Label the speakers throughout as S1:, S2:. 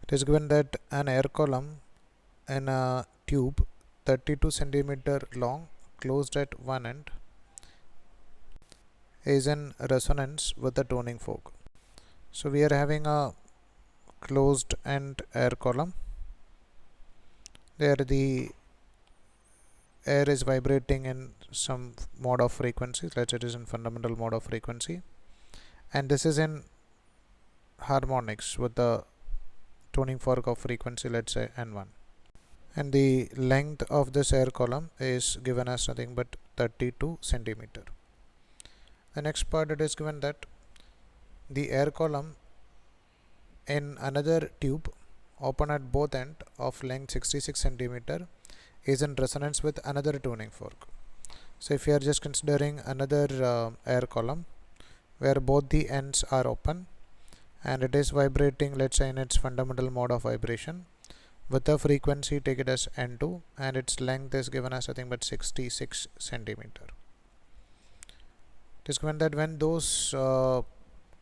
S1: It is given that an air column in a tube 32 centimeter long closed at one end is in resonance with the tuning fork. So we are having a closed end air column. There the air is vibrating in some mode of frequency. Let's say it is in fundamental mode of frequency, and this is in harmonics with the tuning fork of frequency, let's say n1, and the length of this air column is given as nothing but 32 centimeter. The next part, it is given that the air column in another tube open at both end of length 66 centimeter is in resonance with another tuning fork. So if you are just considering another air column where both the ends are open and it is vibrating, let's say in its fundamental mode of vibration with a frequency, take it as n2, and its length is given as nothing but 66 centimeter. It is given that when those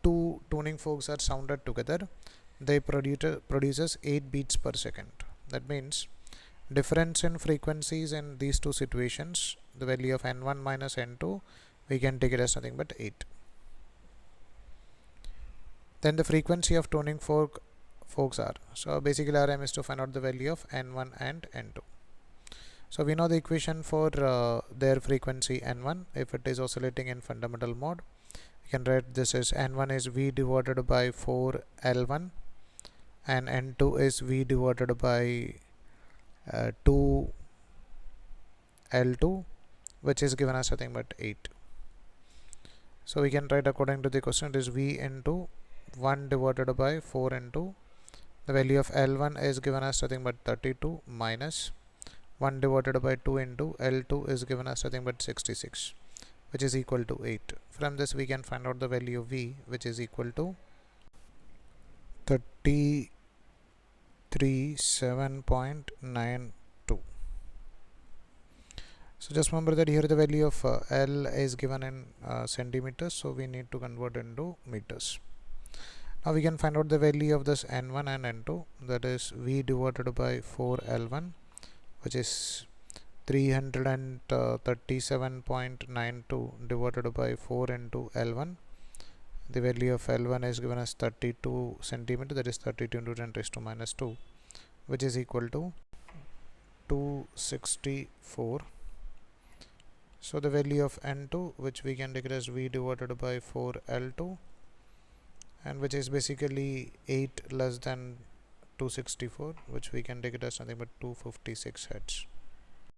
S1: two tuning forks are sounded together, they produces 8 beats per second. That means difference in frequencies in these two situations, the value of n1 minus n2, we can take it as nothing but 8. Then the frequency of tuning forks are, so basically our aim is to find out the value of n1 and n2. So we know the equation for their frequency n1. If it is oscillating in fundamental mode, we can write this as n1 is v divided by 4 L1 and n2 is v divided by 2 L2, which is given as nothing but 8. So we can write according to the question, it is v into 1 divided by 4 into the value of L1 is given as nothing but 32 minus 1 divided by 2 into L2 is given as nothing but 66, which is equal to 8. From this we can find out the value of V, which is equal to 37.92. So just remember that here the value of L is given in centimeters, so we need to convert into meters. Now we can find out the value of this n1 and n2, that is V divided by 4 L1, which is 337.92 divided by 4 into L1. The value of L1 is given as 32 centimeter, that is 32 into 10 raised to minus 2, which is equal to 264. So the value of n2, which we can take it as V divided by 4 L2, and which is basically 8 less than 264, which we can take it as nothing but 256 hertz.